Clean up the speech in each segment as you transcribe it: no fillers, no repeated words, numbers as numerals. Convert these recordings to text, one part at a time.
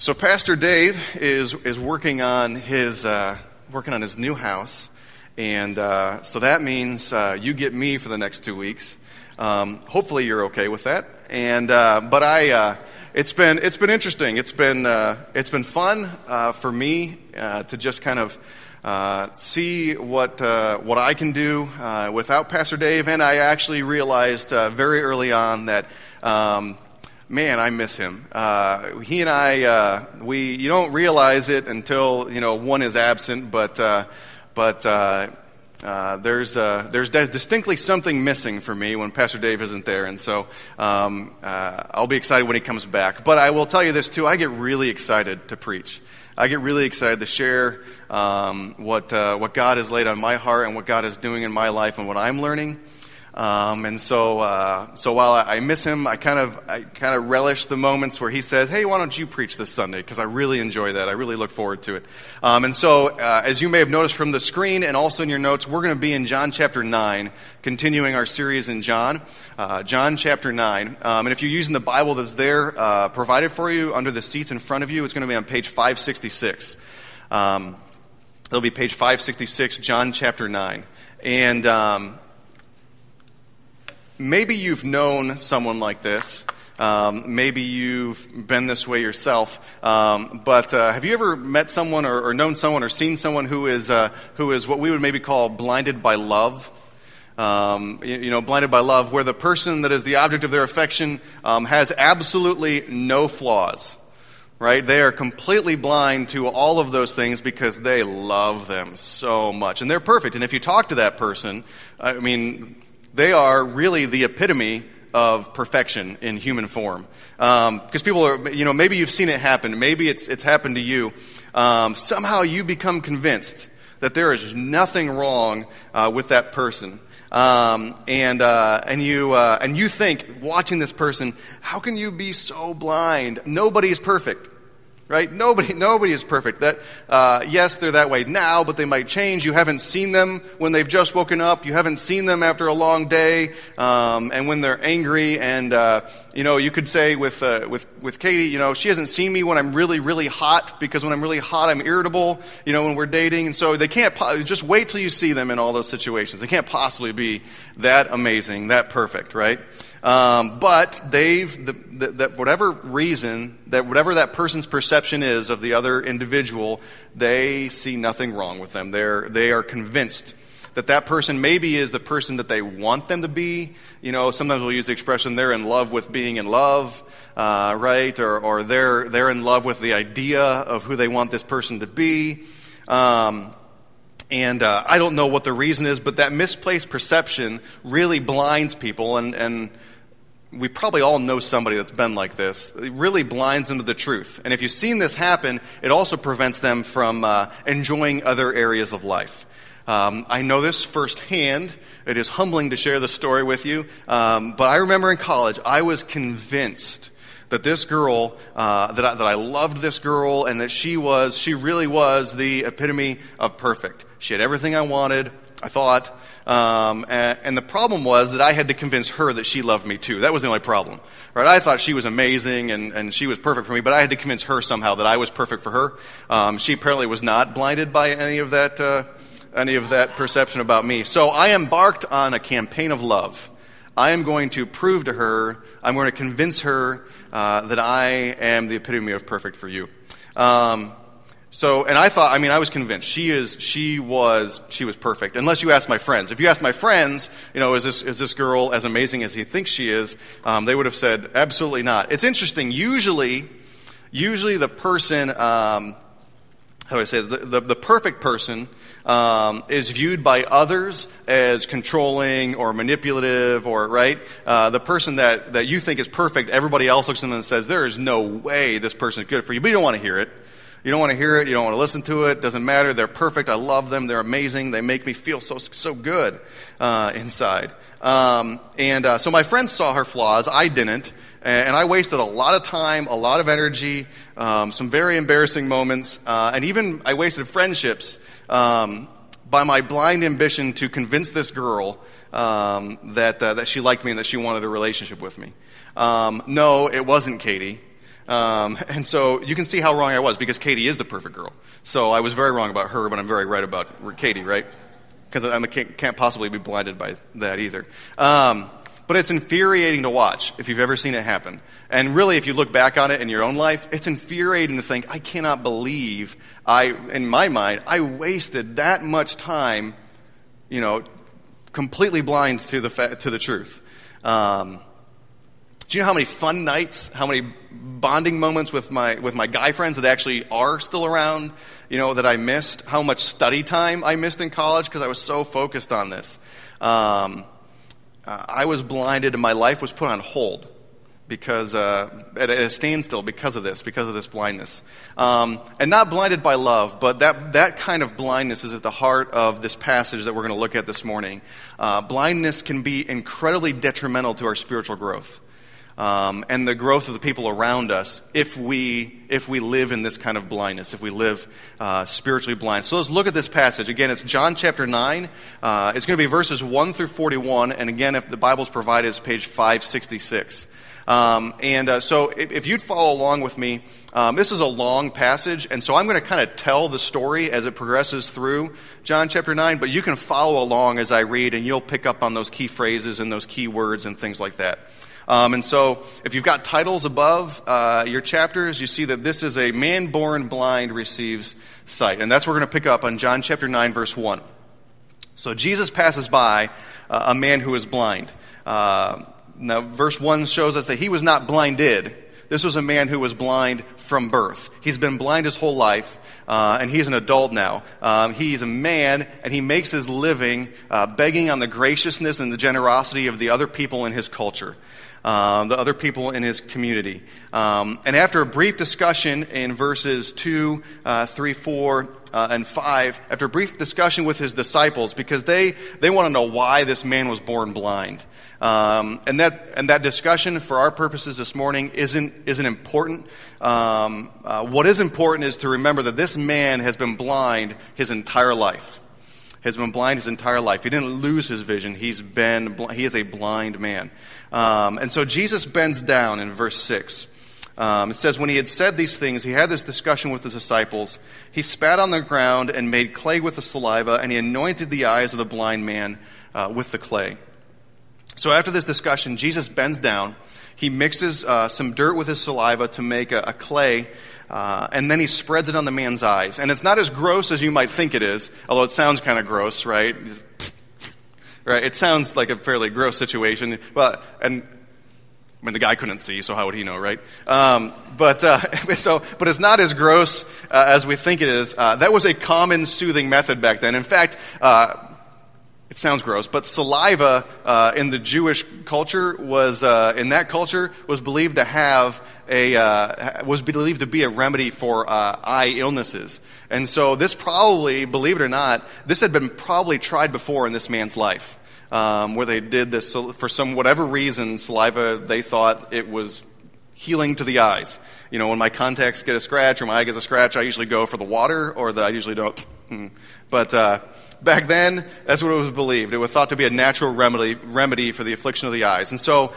So Pastor Dave is working on his new house, and so that means you get me for the next 2 weeks. Hopefully you're okay with that. And but it's been interesting. It's been fun for me to just kind of see what I can do without Pastor Dave. And I actually realized very early on that. Man, I miss him. He and I, you don't realize it until, one is absent, but there's distinctly something missing for me when Pastor Dave isn't there, and so I'll be excited when he comes back. But I will tell you this too, I get really excited to preach. I get really excited to share what God has laid on my heart and what God is doing in my life and what I'm learning. And so while I miss him, I kind of relish the moments where he says, "Hey, why don't you preach this Sunday?" Because I really enjoy that. I really look forward to it. And so, as you may have noticed from the screen and also in your notes, we're going to be in John chapter 9, continuing our series in John chapter 9. And if you're using the Bible that's there, provided for you under the seats in front of you, it's going to be on page 566. It'll be page 566, John chapter 9. And, maybe you've known someone like this. Maybe you've been this way yourself. But have you ever met someone or known someone or seen someone who is what we would maybe call blinded by love? Blinded by love, where the person that is the object of their affection has absolutely no flaws. Right? They are completely blind to all of those things because they love them so much. And they're perfect. And if you talk to that person, they are really the epitome of perfection in human form. Because people are, maybe you've seen it happen. Maybe it's happened to you. Somehow you become convinced that there is nothing wrong with that person. And you think, watching this person, how can you be so blind? Nobody is perfect. Right? Nobody is perfect. Yes, they're that way now, but they might change. You haven't seen them when they've just woken up. You haven't seen them after a long day, and when they're angry. And you could say with Katie, she hasn't seen me when I'm really, really hot, because when I'm really hot, I'm irritable. When we're dating, and so they can't. Just wait till you see them in all those situations. They can't possibly be that amazing, that perfect, right? But whatever that person's perception is of the other individual, they see nothing wrong with them. They are convinced that person maybe is the person that they want them to be. Sometimes we'll use the expression, they're in love with being in love, right? Or they're in love with the idea of who they want this person to be. And I don't know what the reason is, but that misplaced perception really blinds people, and we probably all know somebody that's been like this. It really blinds them to the truth. And if you've seen this happen, it also prevents them from enjoying other areas of life. I know this firsthand. It is humbling to share this story with you. But I remember in college, I was convinced that this girl, that I loved this girl, and that she really was the epitome of perfect. She had everything I wanted, I thought, and the problem was that I had to convince her that she loved me too. That was the only problem, right? I thought she was amazing and she was perfect for me, but I had to convince her somehow that I was perfect for her. She apparently was not blinded by any of that perception about me. So I embarked on a campaign of love. I am going to prove to her, I'm going to convince her that I am the epitome of perfect for you. And I thought, I was convinced she was perfect. Unless you ask my friends. If you ask my friends, is this girl as amazing as he thinks she is? They would have said, absolutely not. It's interesting. Usually the person, the perfect person, is viewed by others as controlling or manipulative, or right. The person that you think is perfect, everybody else looks at them and says, there is no way this person is good for you. But you don't want to hear it. You don't want to hear it. You don't want to listen to it. Doesn't matter. They're perfect. I love them. They're amazing. They make me feel so good inside. So my friends saw her flaws. I didn't. And I wasted a lot of time, a lot of energy, some very embarrassing moments, and even I wasted friendships by my blind ambition to convince this girl that she liked me and that she wanted a relationship with me. No, it wasn't Katie. And so you can see how wrong I was, because Katie is the perfect girl. So I was very wrong about her, but I'm very right about Katie, right? Because I can't possibly be blinded by that either. But it's infuriating to watch if you've ever seen it happen. And really, if you look back on it in your own life, it's infuriating to think, I cannot believe in my mind, I wasted that much time, completely blind to the truth. Do you know how many fun nights, how many bonding moments with my guy friends that actually are still around, that I missed? How much study time I missed in college because I was so focused on this. I was blinded and my life was put on hold because at a standstill because of this blindness. And not blinded by love, but that kind of blindness is at the heart of this passage that we're going to look at this morning. Blindness can be incredibly detrimental to our spiritual growth. And the growth of the people around us if we live in this kind of blindness, if we live spiritually blind. So let's look at this passage. Again, it's John chapter 9. It's going to be verses 1 through 41. And again, if the Bible's provided, it's page 566. So if you'd follow along with me, this is a long passage, and so I'm going to kind of tell the story as it progresses through John chapter 9, but you can follow along as I read, and you'll pick up on those key phrases and those key words and things like that. And so if you've got titles above your chapters, you see that this is a man born blind receives sight. And that's what we're going to pick up on John chapter 9, verse 1. So Jesus passes by a man who is blind. Now, verse 1 shows us that he was not blinded. This was a man who was blind from birth. He's been blind his whole life, and he's an adult now. He's a man, and he makes his living begging on the graciousness and the generosity of the other people in his culture. The other people in his community. And after a brief discussion in verses 2, 3, 4, and 5, after a brief discussion with his disciples, because they want to know why this man was born blind. And that discussion, for our purposes this morning, isn't important. What is important is to remember that this man has been blind his entire life. He didn't lose his vision. He is a blind man. And so Jesus bends down in verse 6. It says, when he had said these things, he had this discussion with his disciples. He spat on the ground and made clay with the saliva, and he anointed the eyes of the blind man with the clay. So after this discussion, Jesus bends down. He mixes some dirt with his saliva to make a clay, and then he spreads it on the man's eyes. And it's not as gross as you might think it is, although it sounds kind of gross, right? Right? It sounds like a fairly gross situation. But the guy couldn't see, so how would he know, right? But it's not as gross as we think it is. That was a common soothing method back then. In fact, it sounds gross, but saliva in the Jewish culture was believed to be a remedy for eye illnesses. And so this probably, believe it or not, this had been probably tried before in this man's life, where they did this for whatever reason. Saliva, they thought it was healing to the eyes. When my contacts get a scratch or my eye gets a scratch, I usually go for the water, I usually don't. But back then, that's what it was believed. It was thought to be a natural remedy for the affliction of the eyes. And so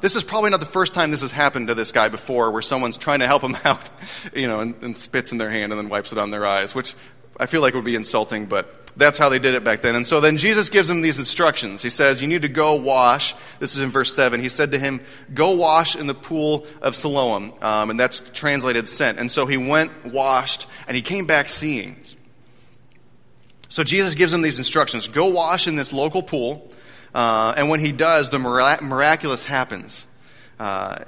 this is probably not the first time this has happened to this guy before, where someone's trying to help him out, and spits in their hand and then wipes it on their eyes, which I feel like would be insulting, but that's how they did it back then. And so then Jesus gives him these instructions. He says, you need to go wash. This is in verse 7. He said to him, go wash in the pool of Siloam. And that's translated sent. And so he went, washed, and he came back seeing. So Jesus gives him these instructions. Go wash in this local pool. And when he does, the miraculous happens.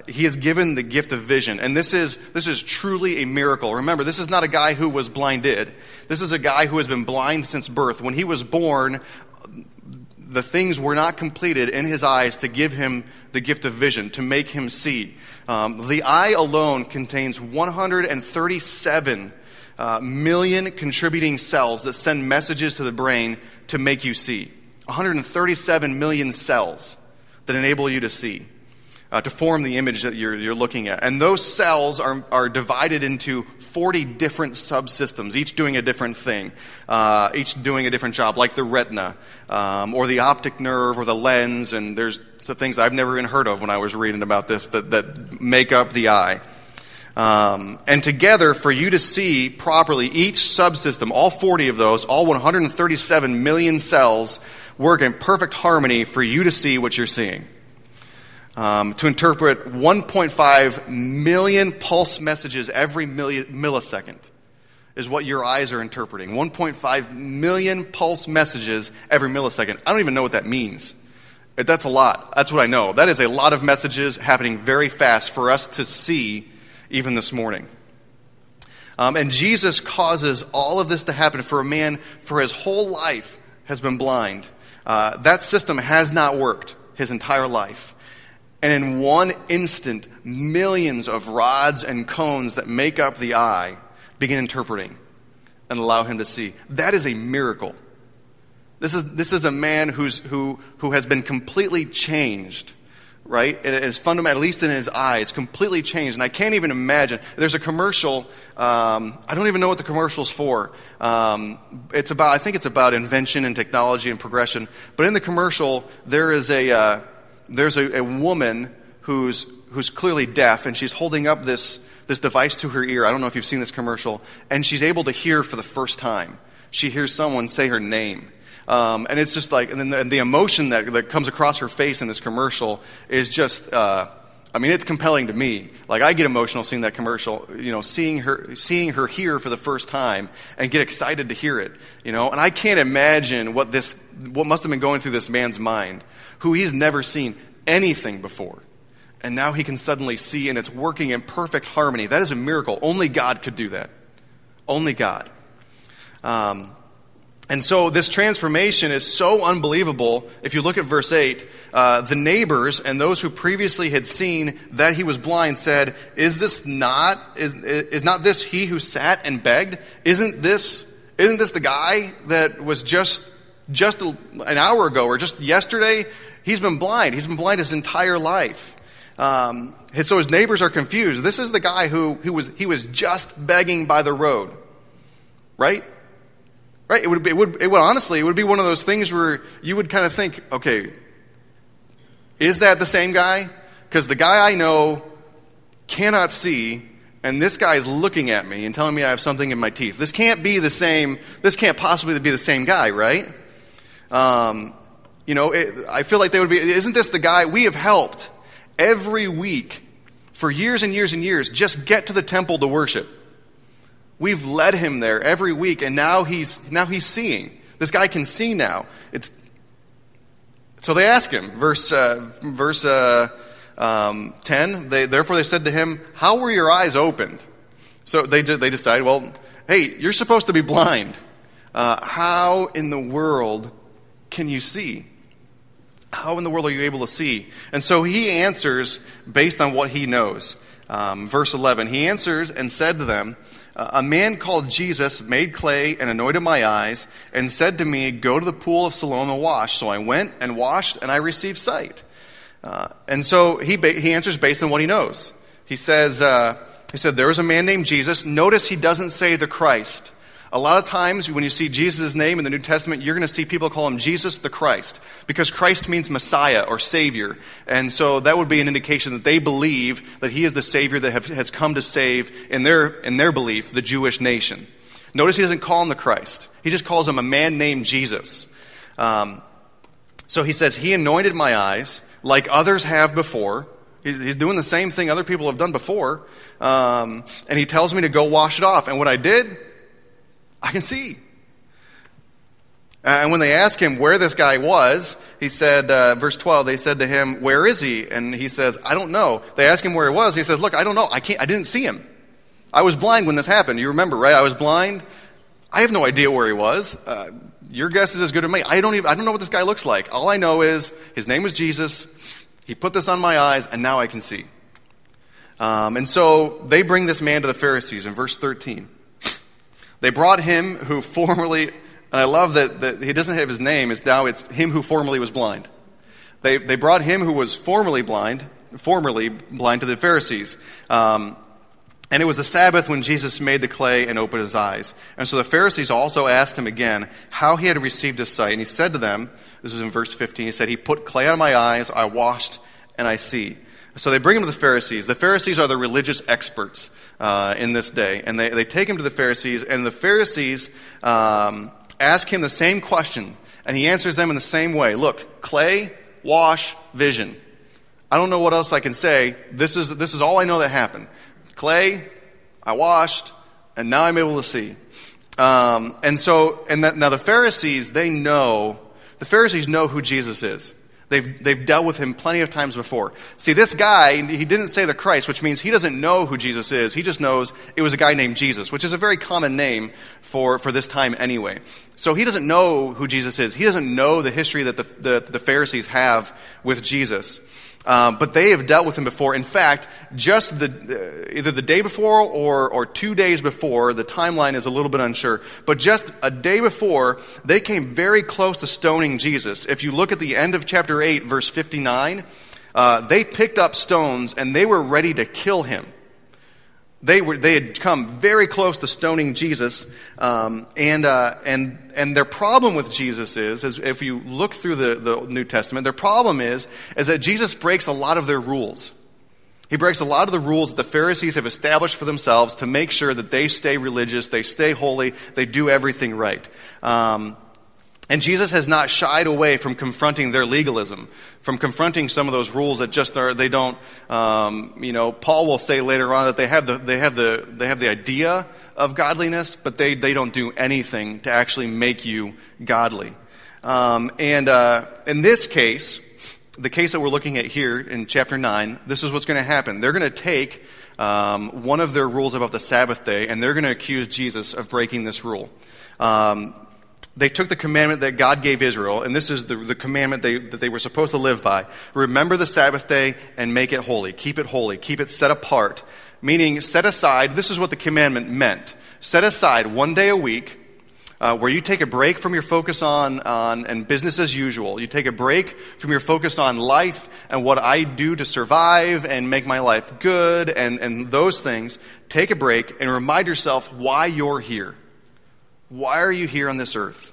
He is given the gift of vision. And this is truly a miracle. Remember, this is not a guy who was blinded. This is a guy who has been blind since birth. When he was born, the things were not completed in his eyes to give him the gift of vision, to make him see. The eye alone contains 137 million contributing cells that send messages to the brain to make you see. 137 million cells that enable you to see, to form the image that you're looking at. And those cells are divided into 40 different subsystems, each doing a different thing, each doing a different job, like the retina, or the optic nerve, or the lens, and there's some things I've never even heard of when I was reading about this that make up the eye. And together, for you to see properly, each subsystem, all 40 of those, all 137 million cells, work in perfect harmony for you to see what you're seeing. To interpret 1.5 million pulse messages every millisecond is what your eyes are interpreting. 1.5 million pulse messages every millisecond. I don't even know what that means. That's a lot. That's what I know. That is a lot of messages happening very fast for us to see even this morning. And Jesus causes all of this to happen for a man for his whole life has been blind. That system has not worked his entire life. And in one instant, millions of rods and cones that make up the eye begin interpreting and allow him to see. That is a miracle. This is a man who has been completely changed, right? It is fundamental, at least in his eyes, completely changed. And I can't even imagine. There's a commercial. I don't even know what the commercial's for. I think it's about invention and technology and progression. But in the commercial, there's a woman who's clearly deaf, and she's holding up this device to her ear. I don't know if you've seen this commercial. And she's able to hear for the first time. She hears someone say her name. And it's just like, and then the emotion that comes across her face in this commercial is just, it's compelling to me. Like, I get emotional seeing that commercial, seeing her hear for the first time and get excited to hear it, and I can't imagine what must have been going through this man's mind, who he's never seen anything before. And now he can suddenly see, and it's working in perfect harmony. That is a miracle. Only God could do that. Only God. And so this transformation is so unbelievable. If you look at verse 8, the neighbors and those who previously had seen that he was blind said, is not this he who sat and begged? Isn't this the guy that was just an hour ago or just yesterday? He's been blind. He's been blind his entire life. So his neighbors are confused. This is the guy who was just begging by the road, right? Right? It would be one of those things where you would kind of think, okay, is that the same guy? Because the guy I know cannot see, and this guy is looking at me and telling me I have something in my teeth. This can't possibly be the same guy, right? I feel like they would be, isn't this the guy we have helped every week for years and years and years just get to the temple to worship? We've led him there every week, and now he's seeing. This guy can see now. So they ask him, verse 10. Therefore they said to him, "How were your eyes opened?" So they decide, well, hey, you're supposed to be blind. How in the world can you see? How in the world are you able to see? And so he answers based on what he knows. Verse 11, he answers and said to them, "A man called Jesus made clay and anointed my eyes and said to me, 'Go to the pool of Siloam and wash.' So I went and washed, and I received sight." And so he answers based on what he knows. He said, "There was a man named Jesus." Notice he doesn't say the Christ. A lot of times when you see Jesus' name in the New Testament, you're going to see people call him Jesus the Christ, because Christ means Messiah or Savior. And so that would be an indication that they believe that he is the Savior that has come to save, in their belief, the Jewish nation. Notice he doesn't call him the Christ. He just calls him a man named Jesus. So he says, he anointed my eyes like others have before. He's doing the same thing other people have done before. And he tells me to go wash it off. And what I did, I can see. And when they asked him where this guy was, he said, verse 12, they said to him, "Where is he?" And he says, "I don't know." They asked him where he was. He says, "Look, I don't know. I didn't see him. I was blind when this happened." You remember, right? I was blind. I have no idea where he was. Your guess is as good as mine. I don't know what this guy looks like. All I know is his name was Jesus. He put this on my eyes, and now I can see. And so they bring this man to the Pharisees in verse 13. They brought him who formerly, and I love that he doesn't have his name, it's him who formerly was blind. They brought him who was formerly blind to the Pharisees. And it was the Sabbath when Jesus made the clay and opened his eyes. And so the Pharisees also asked him again how he had received his sight. And he said to them, this is in verse 15, he said, "He put clay on my eyes, I washed, and I see. So they bring him to the Pharisees. The Pharisees are the religious experts in this day. And they take him to the Pharisees, and the Pharisees ask him the same question. And he answers them in the same way. Look, clay, wash, vision. I don't know what else I can say. This is all I know that happened. Clay, I washed, and now I'm able to see. Now the Pharisees, the Pharisees know who Jesus is. They've dealt with him plenty of times before. See, this guy, he didn't say the Christ, which means he doesn't know who Jesus is. He just knows it was a guy named Jesus, which is a very common name for this time anyway. So he doesn't know who Jesus is. He doesn't know the history that the Pharisees have with Jesus. But they have dealt with him before. In fact, just either the day before or 2 days before, the timeline is a little bit unsure, but just a day before, they came very close to stoning Jesus. If you look at the end of chapter 8, verse 59, they picked up stones and they were ready to kill him. They had come very close to stoning Jesus, and their problem with Jesus is if you look through the New Testament, their problem is that Jesus breaks a lot of their rules. He breaks a lot of the rules that the Pharisees have established for themselves to make sure that they stay religious, they stay holy, they do everything right. And Jesus has not shied away from confronting their legalism, from confronting some of those rules that just they don't. Paul will say later on that they have the idea of godliness, but they don't do anything to actually make you godly. In this case, the case that we're looking at here in chapter 9, this is what's going to happen. They're going to take one of their rules about the Sabbath day, and they're going to accuse Jesus of breaking this rule. They took the commandment that God gave Israel, and this is the commandment that they were supposed to live by. Remember the Sabbath day and make it holy. Keep it set apart. Meaning, set aside, this is what the commandment meant. Set aside 1 day a week where you take a break from your focus on and business as usual. You take a break from your focus on life and what I do to survive and make my life good and those things. Take a break and remind yourself why you're here. Why are you here on this earth?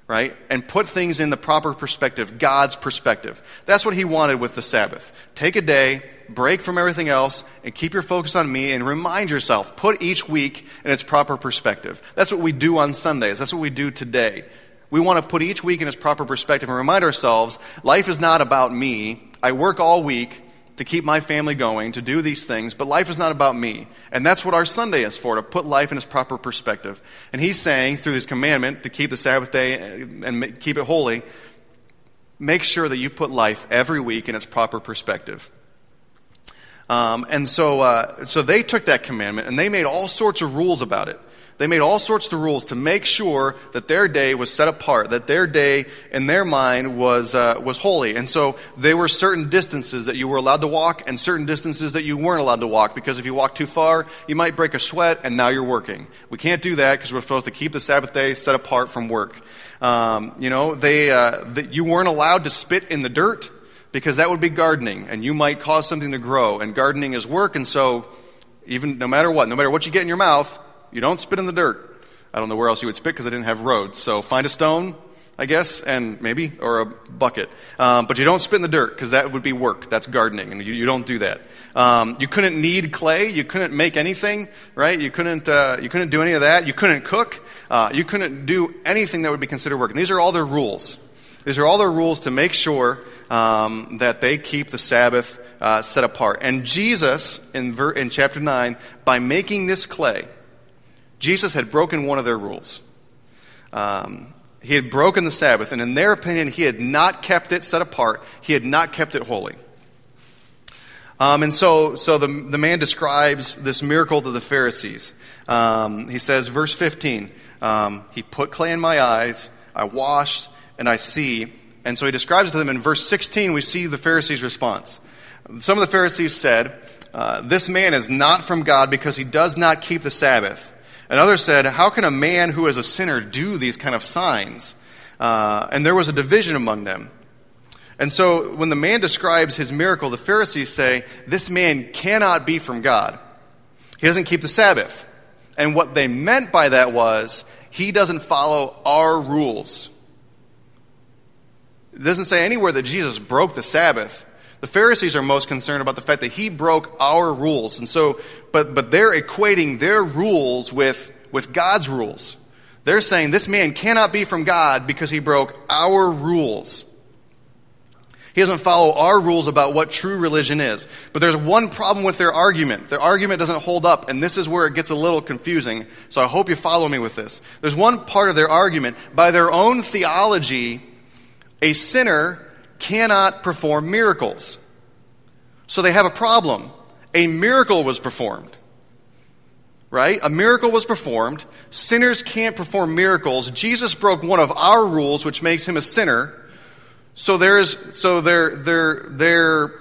Right? And put things in the proper perspective, God's perspective. That's what he wanted with the Sabbath. Take a day, break from everything else, and keep your focus on me, and remind yourself. Put each week in its proper perspective. That's what we do on Sundays. That's what we do today. We want to put each week in its proper perspective and remind ourselves, life is not about me. I work all week to keep my family going, to do these things, but life is not about me. And that's what our Sunday is for, to put life in its proper perspective. And he's saying, through his commandment to keep the Sabbath day and keep it holy, make sure that you put life every week in its proper perspective. So they took that commandment and they made all sorts of rules about it. They made all sorts of rules to make sure that their day was set apart, that their day in their mind was holy. And so there were certain distances that you were allowed to walk and certain distances that you weren't allowed to walk, because if you walk too far, you might break a sweat and now you're working. We can't do that because we're supposed to keep the Sabbath day set apart from work. You weren't allowed to spit in the dirt because that would be gardening and you might cause something to grow, and gardening is work, and so no matter what you get in your mouth, you don't spit in the dirt. I don't know where else you would spit because I didn't have roads. So find a stone, I guess, or a bucket. But you don't spit in the dirt because that would be work. That's gardening, and you don't do that. You couldn't knead clay. You couldn't make anything, right? You couldn't do any of that. You couldn't cook. You couldn't do anything that would be considered work. And these are all their rules. These are all their rules to make sure that they keep the Sabbath set apart. And Jesus, in chapter 9, by making this clay, Jesus had broken one of their rules. He had broken the Sabbath, and in their opinion, he had not kept it set apart. He had not kept it holy. So the man describes this miracle to the Pharisees. He says, verse 15, he put clay in my eyes, I washed, and I see. And so he describes it to them. In verse 16, we see the Pharisees' response. Some of the Pharisees said, this man is not from God because he does not keep the Sabbath. And others said, how can a man who is a sinner do these kind of signs? And there was a division among them. And so when the man describes his miracle, the Pharisees say, this man cannot be from God. He doesn't keep the Sabbath. And what they meant by that was, he doesn't follow our rules. It doesn't say anywhere that Jesus broke the Sabbath. The Pharisees are most concerned about the fact that he broke our rules. And so, but they're equating their rules with God's rules. They're saying this man cannot be from God because he broke our rules. He doesn't follow our rules about what true religion is. But there's one problem with their argument. Their argument doesn't hold up, and this is where it gets a little confusing. So I hope you follow me with this. There's one part of their argument. By their own theology, a sinner cannot perform miracles. So they have a problem. A miracle was performed. Right? A miracle was performed. Sinners can't perform miracles. Jesus broke one of our rules, which makes him a sinner. So their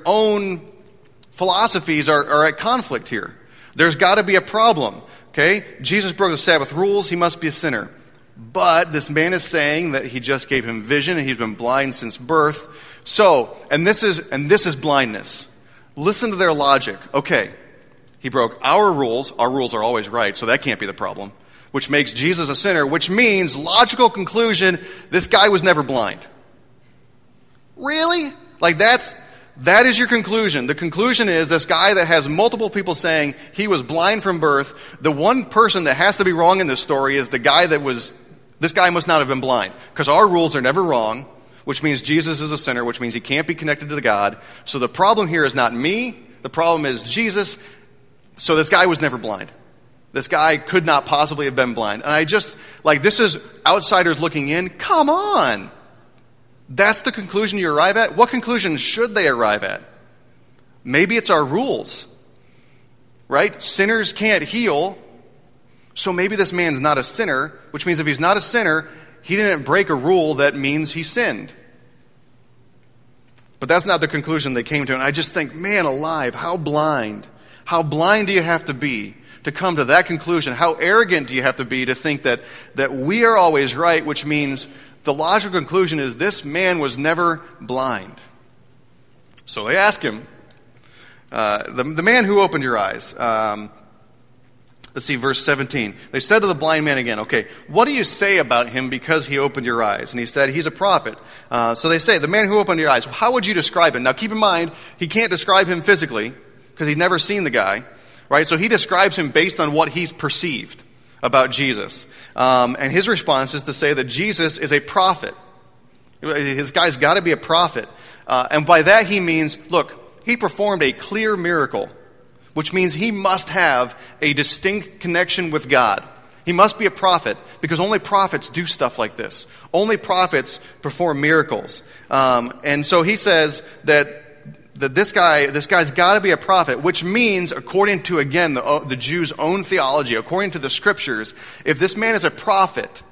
own philosophies are at conflict here. There's got to be a problem. Okay? Jesus broke the Sabbath rules. He must be a sinner. But this man is saying that he just gave him vision and he's been blind since birth. So, and this is blindness. Listen to their logic. Okay, he broke our rules. Our rules are always right, so that can't be the problem. Which makes Jesus a sinner, which means, logical conclusion, this guy was never blind. Really? Like that is your conclusion. The conclusion is this guy that has multiple people saying he was blind from birth, the one person that has to be wrong in this story is the guy this guy must not have been blind. Because our rules are never wrong, which means Jesus is a sinner, which means he can't be connected to God. So the problem here is not me. The problem is Jesus. So this guy was never blind. This guy could not possibly have been blind. And I just, this is outsiders looking in. Come on. That's the conclusion you arrive at? What conclusion should they arrive at? Maybe it's our rules. Right? Sinners can't heal. So maybe this man's not a sinner, which means if he's not a sinner, he didn't break a rule that means he sinned. But that's not the conclusion they came to. And I just think, man alive, how blind do you have to be to come to that conclusion? How arrogant do you have to be to think that we are always right, which means the logical conclusion is this man was never blind. So they ask him, the man who opened your eyes. Let's see, verse 17. They said to the blind man again, okay, what do you say about him because he opened your eyes? And he said, he's a prophet. So they say, the man who opened your eyes, how would you describe him? Now keep in mind, he can't describe him physically because he's never seen the guy, right? So he describes him based on what he's perceived about Jesus. And his response is to say that Jesus is a prophet. This guy's got to be a prophet. And by that he means, look, he performed a clear miracle, which means he must have a distinct connection with God. He must be a prophet, because only prophets do stuff like this. Only prophets perform miracles. And so he says that this guy's got to be a prophet, which means, according to, again, the Jews' own theology, according to the scriptures, if this man is a prophet,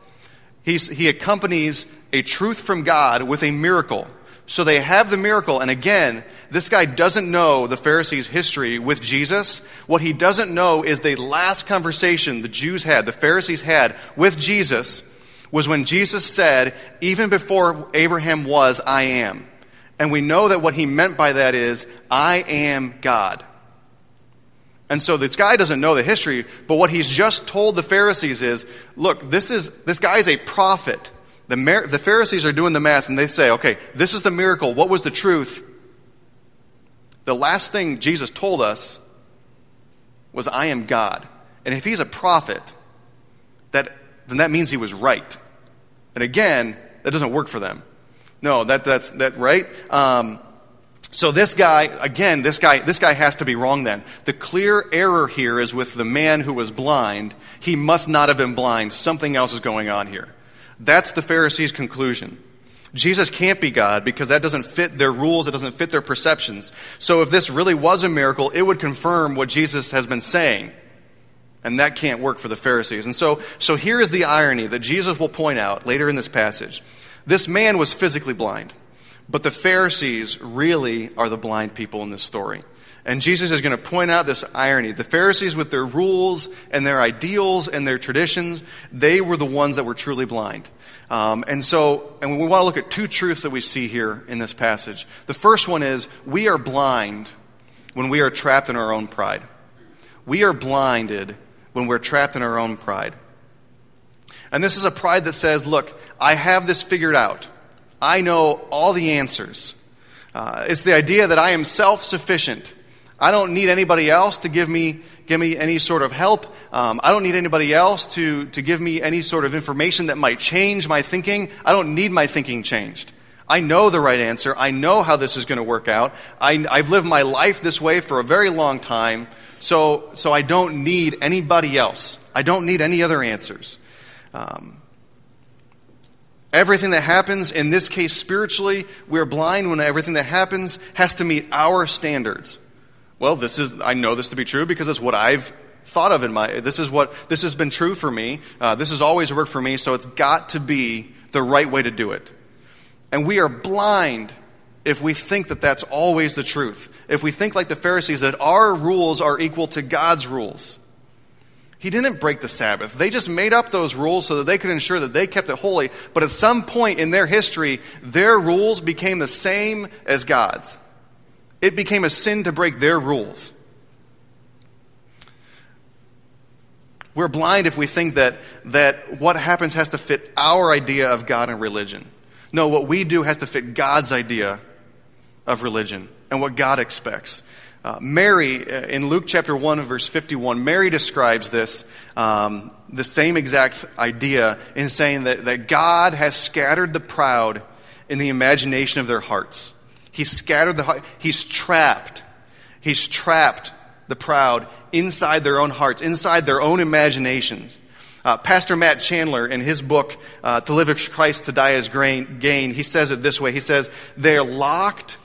he accompanies a truth from God with a miracle. So they have the miracle, and again, this guy doesn't know the Pharisees' history with Jesus. What he doesn't know is the last conversation the Jews had, the Pharisees had with Jesus, was when Jesus said, even before Abraham was, I am. And we know that what he meant by that is, I am God. And so this guy doesn't know the history, but what he's just told the Pharisees is, look, this guy is a prophet. The Pharisees are doing the math, and they say, okay, this is the miracle. What was the truth? The last thing Jesus told us was, I am God. And if he's a prophet, then that means he was right. And again, that doesn't work for them. No, that's right? So this guy has to be wrong then. The clear error here is with the man who was blind. He must not have been blind. Something else is going on here. That's the Pharisees' conclusion. Jesus can't be God because that doesn't fit their rules, it doesn't fit their perceptions. So if this really was a miracle, it would confirm what Jesus has been saying. And that can't work for the Pharisees. And so here is the irony that Jesus will point out later in this passage. This man was physically blind, but the Pharisees really are the blind people in this story. And Jesus is going to point out this irony. The Pharisees, with their rules and their ideals and their traditions, they were the ones that were truly blind. And we want to look at two truths that we see here in this passage. The first one is, we are blind when we are trapped in our own pride. We are blinded when we're trapped in our own pride. And this is a pride that says, look, I have this figured out. I know all the answers. It's the idea that I am self-sufficient. I don't need anybody else to give me any sort of help. I don't need anybody else to give me any sort of information that might change my thinking. I don't need my thinking changed. I know the right answer. I know how this is going to work out. I've lived my life this way for a very long time, so I don't need anybody else. I don't need any other answers. Everything that happens, in this case spiritually, we're blind when everything that happens has to meet our standards. Well, I know this to be true because it's what I've thought of this has been true for me. This has always worked for me, so it's got to be the right way to do it. And we are blind if we think that that's always the truth. If we think like the Pharisees that our rules are equal to God's rules. He didn't break the Sabbath. They just made up those rules so that they could ensure that they kept it holy. But at some point in their history, their rules became the same as God's. It became a sin to break their rules. We're blind if we think that what happens has to fit our idea of God and religion. No, what we do has to fit God's idea of religion and what God expects. Mary, in Luke chapter 1, verse 51, Mary describes this, the same exact idea in saying that God has scattered the proud in the imagination of their hearts. He's trapped the proud inside their own hearts, inside their own imaginations. Pastor Matt Chandler, in his book, To Live as Christ, to Die as Gain, he says it this way. He says, they're locked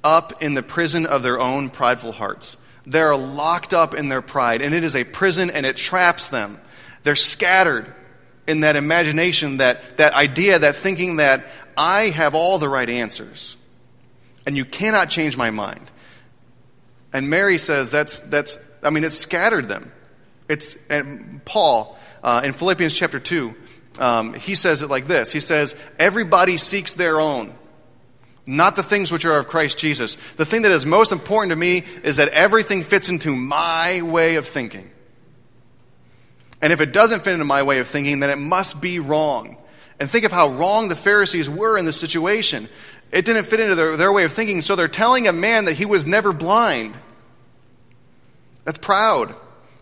up in the prison of their own prideful hearts. They're locked up in their pride, and it is a prison, and it traps them. They're scattered in that imagination, that idea, that thinking that I have all the right answers, and you cannot change my mind. And Mary says it's scattered them. And Paul, in Philippians chapter 2, he says it like this. He says, everybody seeks their own, not the things which are of Christ Jesus. The thing that is most important to me is that everything fits into my way of thinking. And if it doesn't fit into my way of thinking, then it must be wrong. And think of how wrong the Pharisees were in this situation. It didn't fit into their way of thinking, so they're telling a man that he was never blind. That's proud.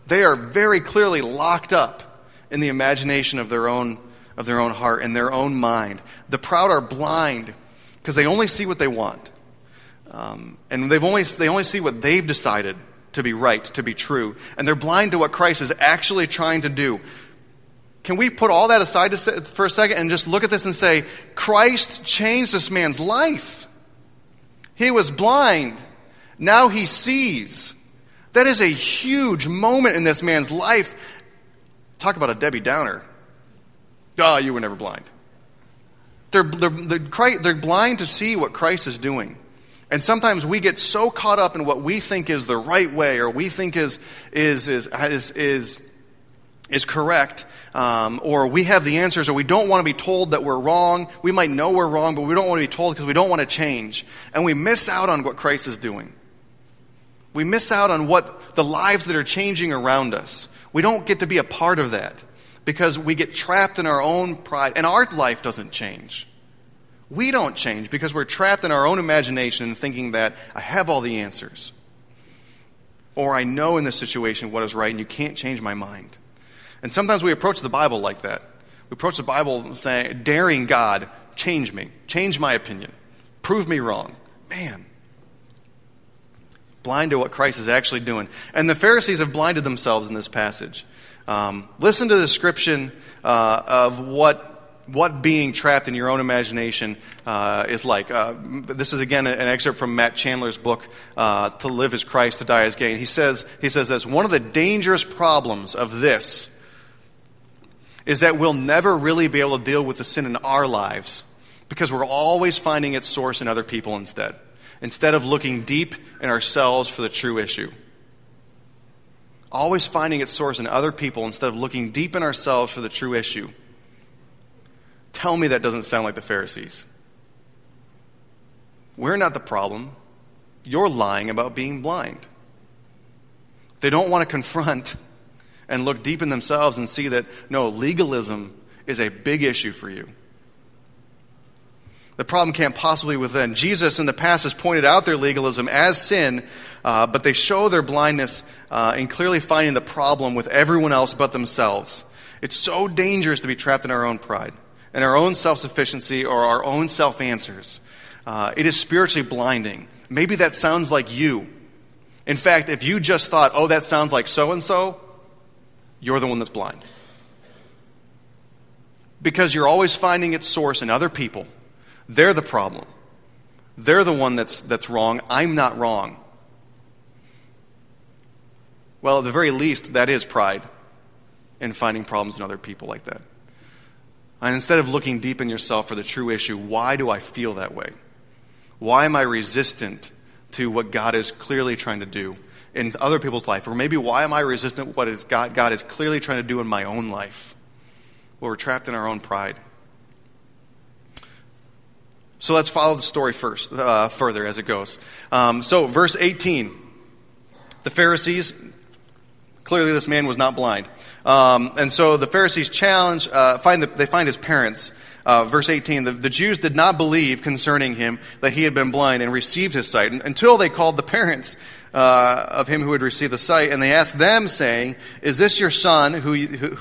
They are very clearly locked up in the imagination of their own heart and their own mind. The proud are blind because they only see what they want. And they only see what they've decided to be right, to be true. And they're blind to what Christ is actually trying to do. Can we put all that aside for a second and just look at this and say, Christ changed this man's life. He was blind. Now he sees. That is a huge moment in this man's life. Talk about a Debbie Downer. Oh, you were never blind. They're blind to see what Christ is doing. And sometimes we get so caught up in what we think is the right way, or we think is correct, or we have the answers, or we don't want to be told that we're wrong. We might know we're wrong, but we don't want to be told because we don't want to change. And we miss out on what Christ is doing. We miss out on what the lives that are changing around us. We don't get to be a part of that because we get trapped in our own pride, and our life doesn't change. We don't change because we're trapped in our own imagination thinking that I have all the answers, or I know in this situation what is right and you can't change my mind. And sometimes we approach the Bible like that. We approach the Bible saying, daring God, change me, change my opinion, prove me wrong. Man, blind to what Christ is actually doing. And the Pharisees have blinded themselves in this passage. Listen to the description of what being trapped in your own imagination is like. This is again an excerpt from Matt Chandler's book, To Live as Christ, to Die as Gain. He says this, one of the dangerous problems of this is that we'll never really be able to deal with the sin in our lives because we're always finding its source in other people instead of looking deep in ourselves for the true issue. Always finding its source in other people instead of looking deep in ourselves for the true issue. Tell me that doesn't sound like the Pharisees. We're not the problem. You're lying about being blind. They don't want to confront and look deep in themselves and see that, no, legalism is a big issue for you. The problem can't possibly be within. Jesus in the past has pointed out their legalism as sin, but they show their blindness in clearly finding the problem with everyone else but themselves. It's so dangerous to be trapped in our own pride, in our own self-sufficiency or our own self-answers. It is spiritually blinding. Maybe that sounds like you. In fact, if you just thought, oh, that sounds like so-and-so, you're the one that's blind. Because you're always finding its source in other people. They're the problem. They're the one that's wrong. I'm not wrong. Well, at the very least, that is pride in finding problems in other people like that. And instead of looking deep in yourself for the true issue, why do I feel that way? Why am I resistant to what God is clearly trying to do in other people's life? Or maybe why am I resistant to what God is clearly trying to do in my own life? Well, we're trapped in our own pride. So let's follow the story further as it goes. So verse 18, the Pharisees, clearly this man was not blind. And so the Pharisees they find his parents. Verse 18, the Jews did not believe concerning him that he had been blind and received his sight until they called the parents of him who had received the sight, and they asked them, saying, is this your son who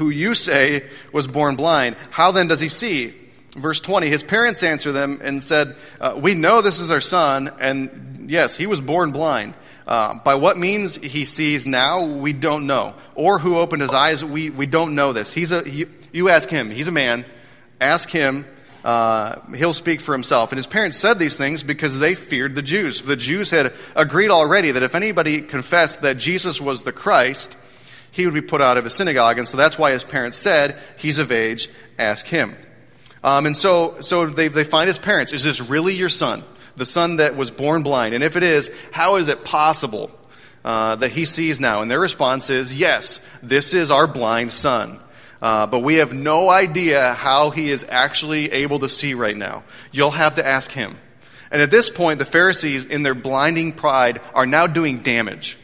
you say was born blind? How then does he see? Verse 20, his parents answered them and said, we know this is our son, and yes, he was born blind. By what means he sees now, we don't know. Or who opened his eyes, we don't know this. You ask him. He's a man. Ask him. He'll speak for himself. And his parents said these things because they feared the Jews. The Jews had agreed already that if anybody confessed that Jesus was the Christ, he would be put out of his synagogue. And so that's why his parents said, he's of age, ask him. And so they find his parents. Is this really your son? The son that was born blind? And if it is, how is it possible that he sees now? And their response is, yes, this is our blind son. But we have no idea how he is actually able to see right now. You'll have to ask him. And at this point, the Pharisees, in their blinding pride, are now doing damage.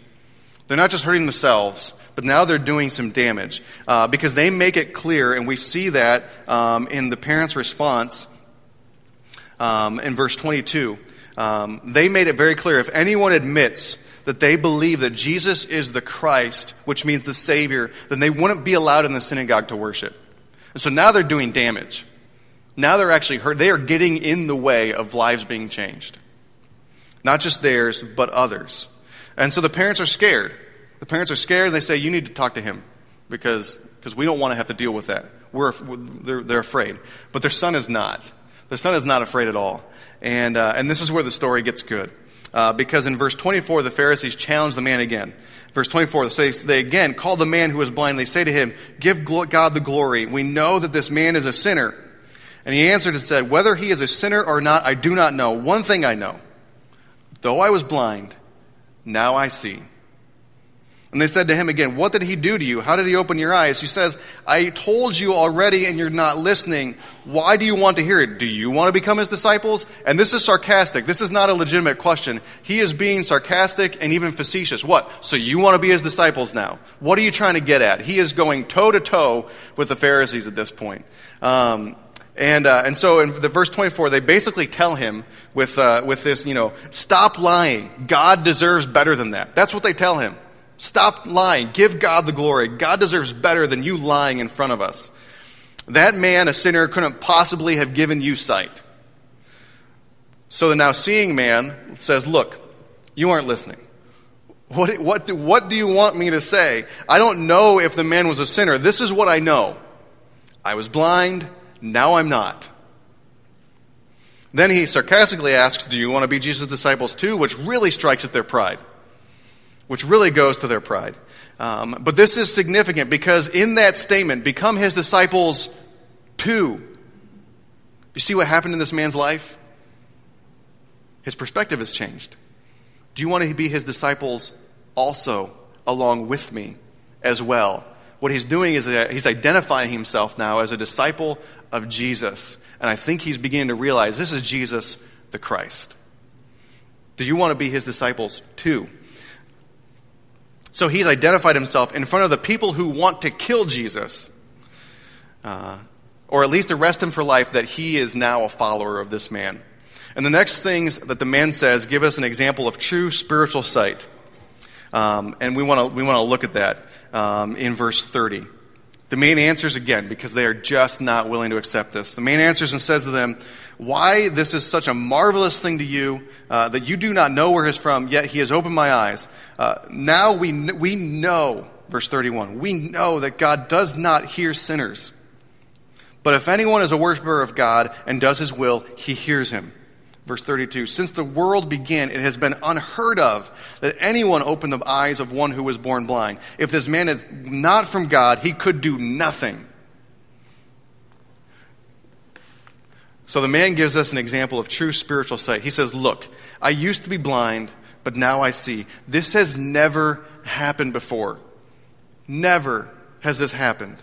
They're not just hurting themselves, but now they're doing some damage. Because they make it clear, and we see that in the parents' response in verse 22. They made it very clear, if anyone admits that they believe that Jesus is the Christ, which means the Savior, then they wouldn't be allowed in the synagogue to worship. And so now they're doing damage. Now they're actually hurt. They are getting in the way of lives being changed. Not just theirs, but others. And so the parents are scared. The parents are scared, and they say, you need to talk to him because we don't want to have to deal with that. They're afraid. But their son is not. Their son is not afraid at all. And this is where the story gets good. Because in verse 24, the Pharisees challenge the man again. Verse 24, they again call the man who is blind. They say to him, give God the glory. We know that this man is a sinner. And he answered and said, whether he is a sinner or not, I do not know. One thing I know. Though I was blind, now I see. And they said to him again, what did he do to you? How did he open your eyes? He says, I told you already and you're not listening. Why do you want to hear it? Do you want to become his disciples? And this is sarcastic. This is not a legitimate question. He is being sarcastic and even facetious. What? So you want to be his disciples now? What are you trying to get at? He is going toe to toe with the Pharisees at this point. And so in the verse 24, they basically tell him with this, stop lying. God deserves better than that. That's what they tell him. Stop lying. Give God the glory. God deserves better than you lying in front of us. That man, a sinner, couldn't possibly have given you sight. So the now seeing man says, look, you aren't listening. What do you want me to say? I don't know if the man was a sinner. This is what I know. I was blind. Now I'm not. Then he sarcastically asks, do you want to be Jesus' disciples too? Which really strikes at their pride. Which really goes to their pride. But this is significant because in that statement, become his disciples too. You see what happened in this man's life? His perspective has changed. Do you want to be his disciples also along with me as well? What he's doing is he's identifying himself now as a disciple of Jesus. And I think he's beginning to realize this is Jesus the Christ. Do you want to be his disciples too? So he's identified himself in front of the people who want to kill Jesus. or at least arrest him for life, that he is now a follower of this man. And the next things that the man says give us an example of true spiritual sight. And we want to look at that in verse 30. The man answers again, because they are just not willing to accept this. The man answers and says to them, "Why this is such a marvelous thing to you, that you do not know where he is from, yet he has opened my eyes. Now we know," verse 31, "we know that God does not hear sinners. But if anyone is a worshiper of God and does his will, he hears him." Verse 32, "Since the world began, it has been unheard of that anyone opened the eyes of one who was born blind. If this man is not from God, he could do nothing." So the man gives us an example of true spiritual sight. He says, "Look, I used to be blind, but now I see." This has never happened before. Never has this happened.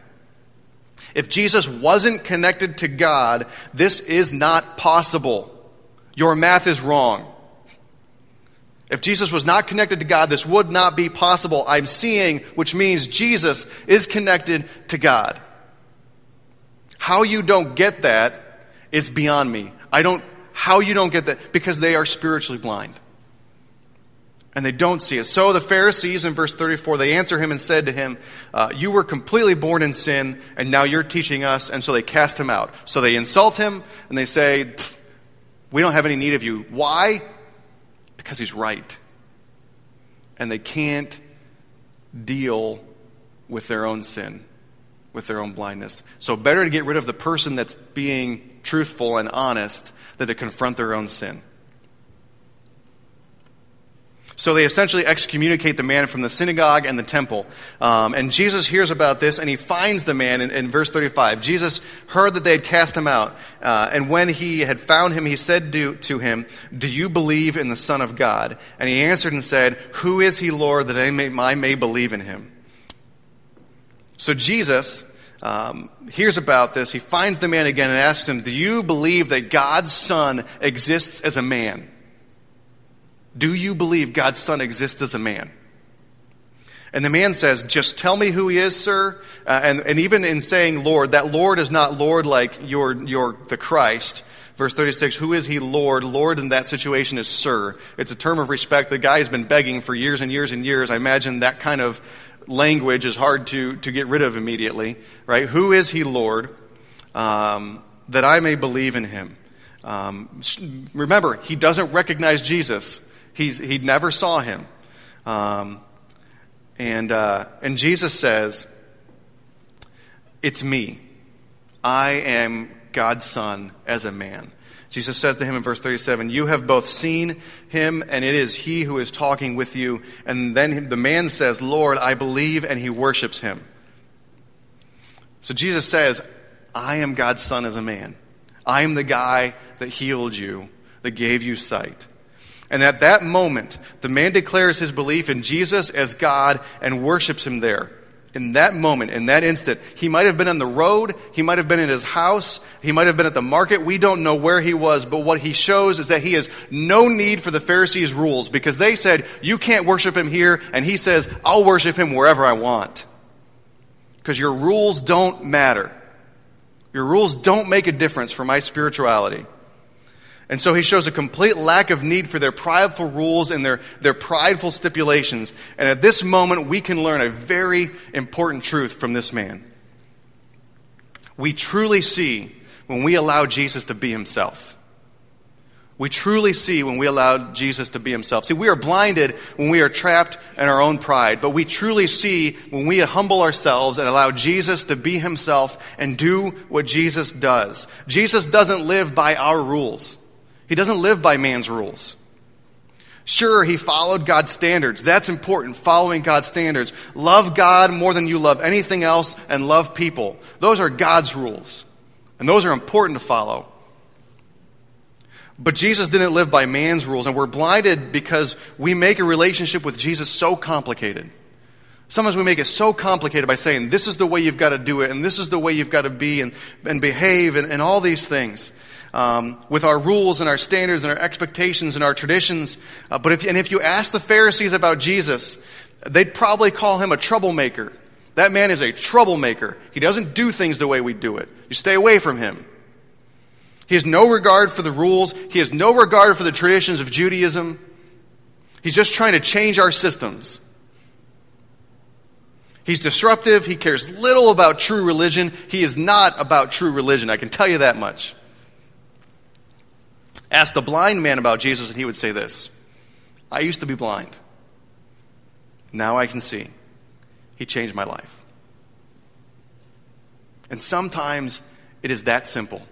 If Jesus wasn't connected to God, this is not possible. Your math is wrong. If Jesus was not connected to God, this would not be possible. I'm seeing, which means Jesus is connected to God. How you don't get that is beyond me. How you don't get that, because they are spiritually blind. And they don't see it. So the Pharisees, in verse 34, they answer him and said to him, "You were completely born in sin, and now you're teaching us." And so they cast him out. So they insult him, and they say, "We don't have any need of you." Why? Because he's right. And they can't deal with their own sin, with their own blindness. So better to get rid of the person that's being truthful and honest than to confront their own sin. So they essentially excommunicate the man from the synagogue and the temple. And Jesus hears about this, and he finds the man in verse 35. Jesus heard that they had cast him out. And when he had found him, he said to him, "Do you believe in the Son of God?" And he answered and said, "Who is he, Lord, that I may believe in him?" So Jesus hears about this. He finds the man again and asks him, "Do you believe that God's Son exists as a man?" Do you believe God's Son exists as a man? And the man says, "Just tell me who he is, sir." And even in saying Lord, that Lord is not Lord like you're the Christ. Verse 36, "Who is he, Lord?" Lord in that situation is sir. It's a term of respect. The guy has been begging for years and years and years. I imagine that kind of language is hard to get rid of immediately, right? "Who is he, Lord, that I may believe in him?" Remember, he doesn't recognize Jesus. He never saw him. And Jesus says, "It's me. I am God's Son as a man." Jesus says to him in verse 37, "You have both seen him, and it is he who is talking with you." And then the man says, "Lord, I believe," and he worships him. So Jesus says, "I am God's Son as a man. I am the guy that healed you, that gave you sight." And at that moment, the man declares his belief in Jesus as God and worships him there. In that moment, in that instant, he might have been on the road, he might have been in his house, he might have been at the market. We don't know where he was, but what he shows is that he has no need for the Pharisees' rules, because they said, "You can't worship him here," and he says, "I'll worship him wherever I want." Because your rules don't matter. Your rules don't make a difference for my spirituality. And so he shows a complete lack of need for their prideful rules and their prideful stipulations. And at this moment, we can learn a very important truth from this man. We truly see when we allow Jesus to be himself. We truly see when we allow Jesus to be himself. See, we are blinded when we are trapped in our own pride, but we truly see when we humble ourselves and allow Jesus to be himself and do what Jesus does. Jesus doesn't live by our rules. He doesn't live by man's rules. Sure, he followed God's standards. That's important, following God's standards. Love God more than you love anything else, and love people. Those are God's rules, and those are important to follow. But Jesus didn't live by man's rules, and we're blinded because we make a relationship with Jesus so complicated. Sometimes we make it so complicated by saying, this is the way you've got to do it, and this is the way you've got to be and behave, and all these things. With our rules and our standards and our expectations and our traditions. But if you ask the Pharisees about Jesus, they'd probably call him a troublemaker. That man is a troublemaker. He doesn't do things the way we do it. You stay away from him. He has no regard for the rules. He has no regard for the traditions of Judaism. He's just trying to change our systems. He's disruptive. He cares little about true religion. He is not about true religion. I can tell you that much. Ask the blind man about Jesus and he would say this: I used to be blind. Now I can see. He changed my life. And sometimes it is that simple.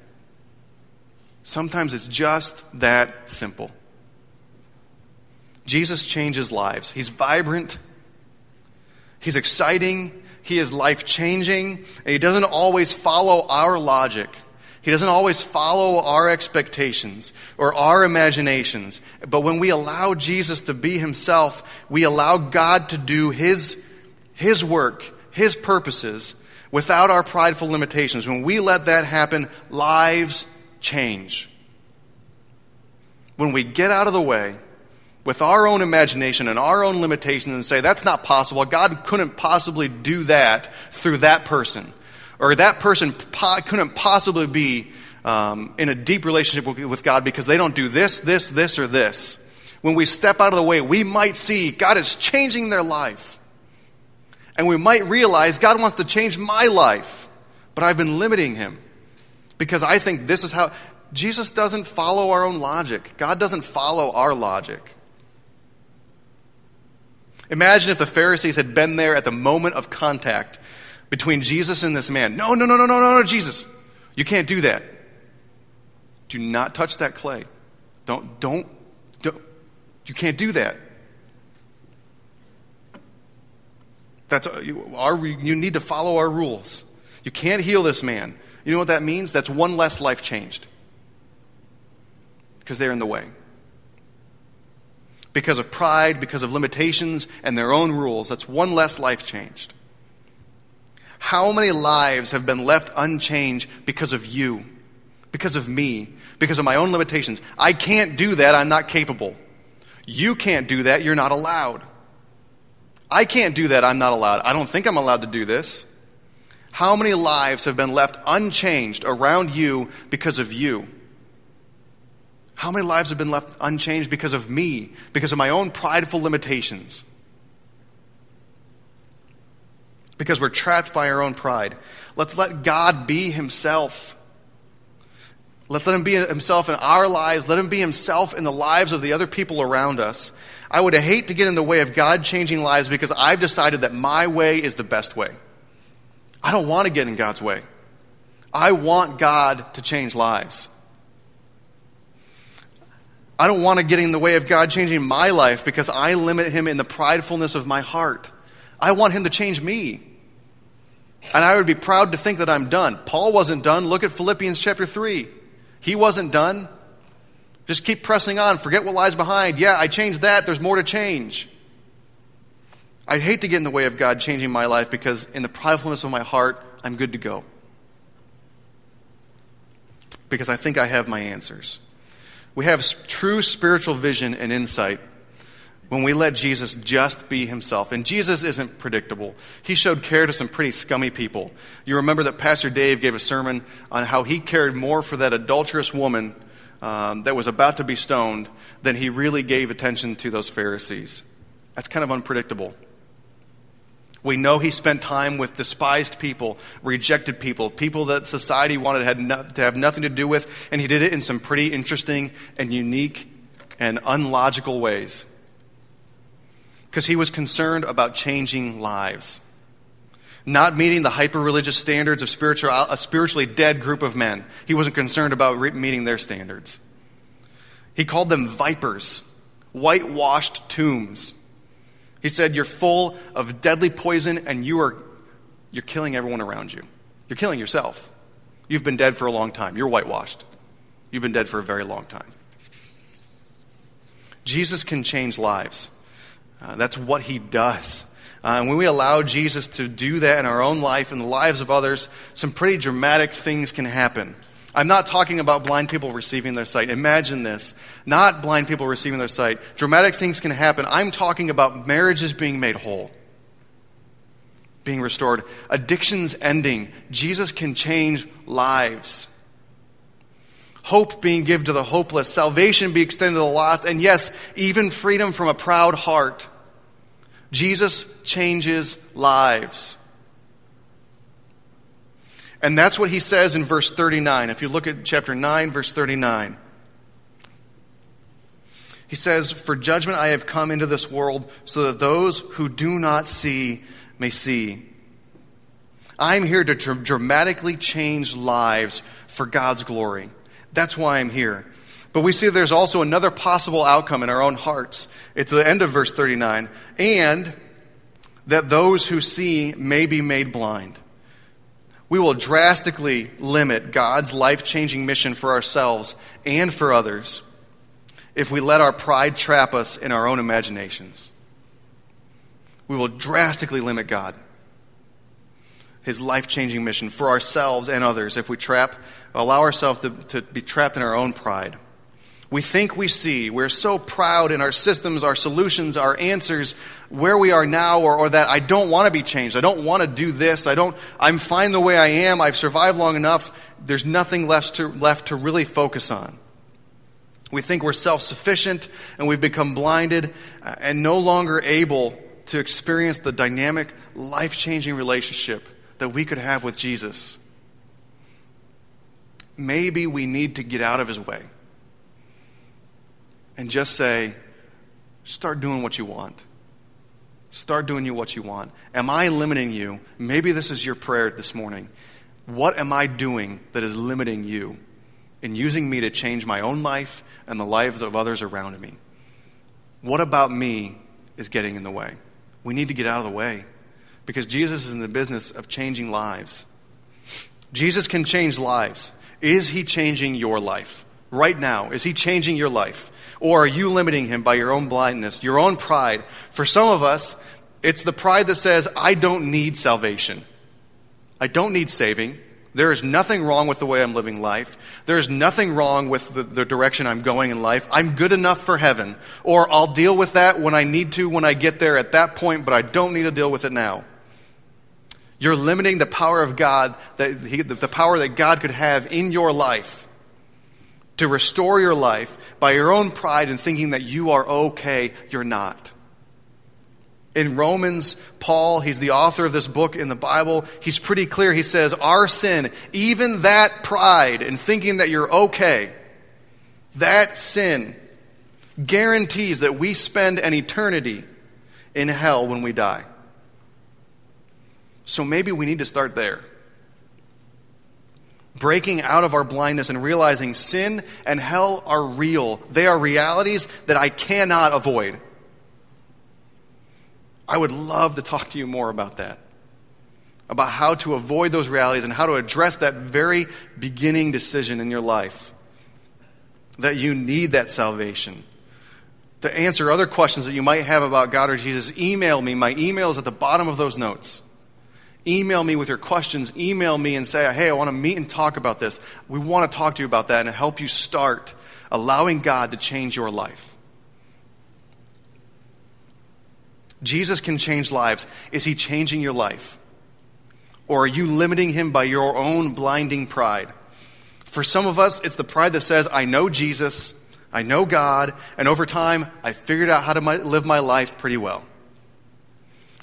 Sometimes it's just that simple. Jesus changes lives. He's vibrant. He's exciting. He is life-changing. And he doesn't always follow our logic. He doesn't always follow our expectations or our imaginations. But when we allow Jesus to be himself, we allow God to do his work, his purposes, without our prideful limitations. When we let that happen, lives change. When we get out of the way with our own imagination and our own limitations and say, that's not possible, God couldn't possibly do that through that person, or that person couldn't possibly be in a deep relationship with God because they don't do this, or this. When we step out of the way, we might see God is changing their life. And we might realize God wants to change my life, but I've been limiting him because I think this is how. Jesus doesn't follow our own logic. God doesn't follow our logic. Imagine if the Pharisees had been there at the moment of contact between Jesus and this man. No, Jesus. You can't do that. Do not touch that clay. Don't. You can't do that. You need to follow our rules. You can't heal this man. You know what that means? That's one less life changed. Because they're in the way. Because of pride, because of limitations and their own rules. That's one less life changed. How many lives have been left unchanged because of you? Because of me? Because of my own limitations? I can't do that. I'm not capable. You can't do that. You're not allowed. I can't do that. I'm not allowed. I don't think I'm allowed to do this. How many lives have been left unchanged around you because of you? How many lives have been left unchanged because of me, because of my own prideful limitations? Because we're trapped by our own pride. Let's let God be himself. Let's let him be himself in our lives. Let him be himself in the lives of the other people around us. I would hate to get in the way of God changing lives because I've decided that my way is the best way. I don't want to get in God's way. I want God to change lives. I don't want to get in the way of God changing my life because I limit him in the pridefulness of my heart. I want him to change me. And I would be proud to think that I'm done. Paul wasn't done. Look at Philippians chapter 3. He wasn't done. Just keep pressing on. Forget what lies behind. Yeah, I changed that. There's more to change. I'd hate to get in the way of God changing my life because in the pridefulness of my heart, I'm good to go. Because I think I have my answers. We have true spiritual vision and insight when we let Jesus just be himself. And Jesus isn't predictable. He showed care to some pretty scummy people. You remember that Pastor Dave gave a sermon on how he cared more for that adulterous woman that was about to be stoned than he really gave attention to those Pharisees. That's kind of unpredictable. We know he spent time with despised people, rejected people, people that society wanted to have nothing to do with, and he did it in some pretty interesting and unique and unlogical ways. Because he was concerned about changing lives. Not meeting the hyper-religious standards of a spiritually dead group of men. He wasn't concerned about meeting their standards. He called them vipers, whitewashed tombs. He said, you're full of deadly poison and you're killing everyone around you. You're killing yourself. You've been dead for a long time. You're whitewashed. You've been dead for a very long time. Jesus can change lives. That's what he does. And when we allow Jesus to do that in our own life and the lives of others, some pretty dramatic things can happen. I'm not talking about blind people receiving their sight. Imagine this. Not blind people receiving their sight. Dramatic things can happen. I'm talking about marriages being made whole. being restored, addictions ending. Jesus can change lives. Hope being given to the hopeless, salvation be extended to the lost, and yes, even freedom from a proud heart. Jesus changes lives. And that's what he says in verse 39. If you look at chapter 9, verse 39. He says, "For judgment I have come into this world, so that those who do not see may see." I'm here to dramatically change lives for God's glory. That's why I'm here. But we see there's also another possible outcome in our own hearts. It's the end of verse 39. "And that those who see may be made blind." We will drastically limit God's life-changing mission for ourselves and for others if we let our pride trap us in our own imaginations. We will drastically limit God, his life-changing mission for ourselves and others if we allow ourselves to be trapped in our own pride. We think we see. We're so proud in our systems, our solutions, our answers, where we are now, or that I don't want to be changed. I don't want to do this. I'm fine the way I am. I've survived long enough. There's nothing left to really focus on. We think we're self-sufficient, and we've become blinded and no longer able to experience the dynamic, life-changing relationship that we could have with Jesus. Maybe we need to get out of his way and just say, start doing what you want. Start doing what you want. Am I limiting you? Maybe this is your prayer this morning. What am I doing that is limiting you in using me to change my own life and the lives of others around me? What about me is getting in the way? We need to get out of the way because Jesus is in the business of changing lives. Jesus can change lives. Is he changing your life right now? Is he changing your life? Or are you limiting him by your own blindness, your own pride? For some of us, it's the pride that says, I don't need salvation. I don't need saving. There is nothing wrong with the way I'm living life. There is nothing wrong with the direction I'm going in life. I'm good enough for heaven. Or I'll deal with that when I need to, when I get there at that point, but I don't need to deal with it now. You're limiting the power of God, the power that God could have in your life to restore your life by your own pride and thinking that you are okay. You're not. In Romans, Paul, he's the author of this book in the Bible. He's pretty clear. He says, our sin, even that pride and thinking that you're okay, that sin guarantees that we spend an eternity in hell when we die. So maybe we need to start there. Breaking out of our blindness and realizing sin and hell are real. They are realities that I cannot avoid. I would love to talk to you more about that. About how to avoid those realities and how to address that very beginning decision in your life. That you need that salvation. To answer other questions that you might have about God or Jesus, email me. My email is at the bottom of those notes. Email me with your questions. Email me and say, hey, I want to meet and talk about this. We want to talk to you about that and help you start allowing God to change your life. Jesus can change lives. Is he changing your life? Or are you limiting him by your own blinding pride? For some of us, it's the pride that says, I know Jesus, I know God, and over time, I figured out how to live my life pretty well.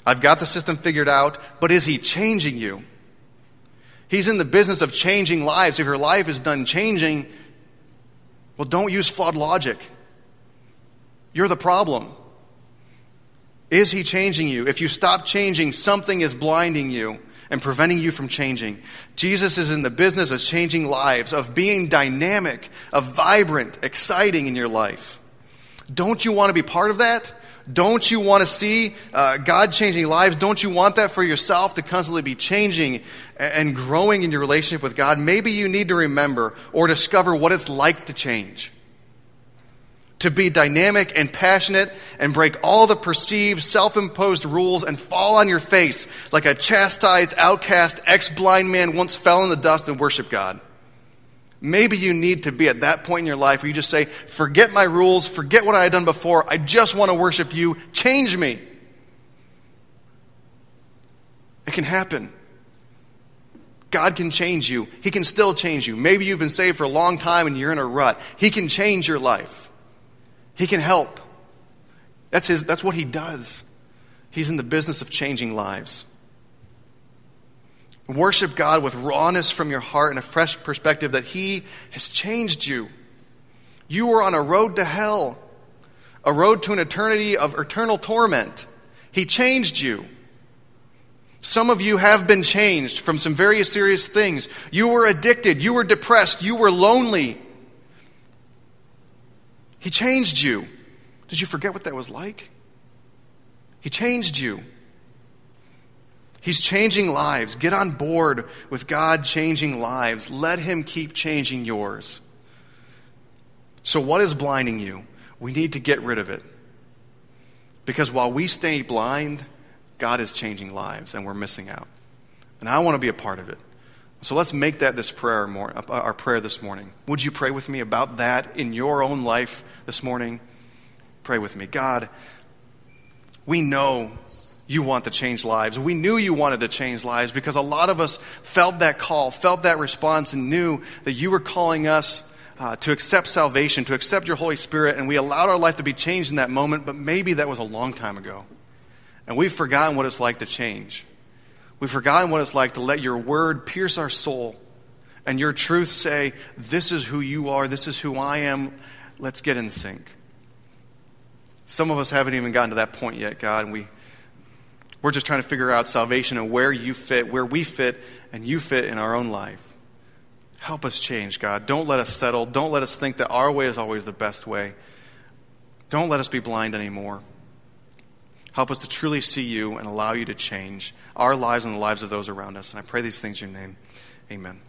I've got the system figured out, but is he changing you? He's in the business of changing lives. If your life is done changing, well, don't use flawed logic. You're the problem. Is he changing you? If you stop changing, something is blinding you and preventing you from changing. Jesus is in the business of changing lives, of being dynamic, of vibrant, exciting in your life. Don't you want to be part of that? Don't you want to see God changing lives? Don't you want that for yourself to constantly be changing and growing in your relationship with God? Maybe you need to remember or discover what it's like to change. To be dynamic and passionate and break all the perceived self-imposed rules and fall on your face like a chastised, outcast, ex-blind man once fell in the dust and worship God. Maybe you need to be at that point in your life where you just say, forget my rules, forget what I had done before, I just want to worship you, change me. It can happen. God can change you. He can still change you. Maybe you've been saved for a long time and you're in a rut. He can change your life. He can help. That's what he does. He's in the business of changing lives. Worship God with rawness from your heart and a fresh perspective that he has changed you. You were on a road to hell, a road to an eternity of eternal torment. He changed you. Some of you have been changed from some very serious things. You were addicted. You were depressed. You were lonely. He changed you. Did you forget what that was like? He changed you. He's changing lives. Get on board with God changing lives. Let him keep changing yours. So what is blinding you? We need to get rid of it. Because while we stay blind, God is changing lives and we're missing out. And I want to be a part of it. So let's make that this prayer, our prayer this morning. Would you pray with me about that in your own life this morning? Pray with me. God, we know you want to change lives. We knew you wanted to change lives because a lot of us felt that call, felt that response, and knew that you were calling us to accept salvation, to accept your Holy Spirit, and we allowed our life to be changed in that moment, but maybe that was a long time ago. And we've forgotten what it's like to change. We've forgotten what it's like to let your word pierce our soul and your truth say, this is who you are, this is who I am, let's get in sync. Some of us haven't even gotten to that point yet, God, and we're just trying to figure out salvation and where you fit, where we fit, and you fit in our own life. Help us change, God. Don't let us settle. Don't let us think that our way is always the best way. Don't let us be blind anymore. Help us to truly see you and allow you to change our lives and the lives of those around us. And I pray these things in your name. Amen.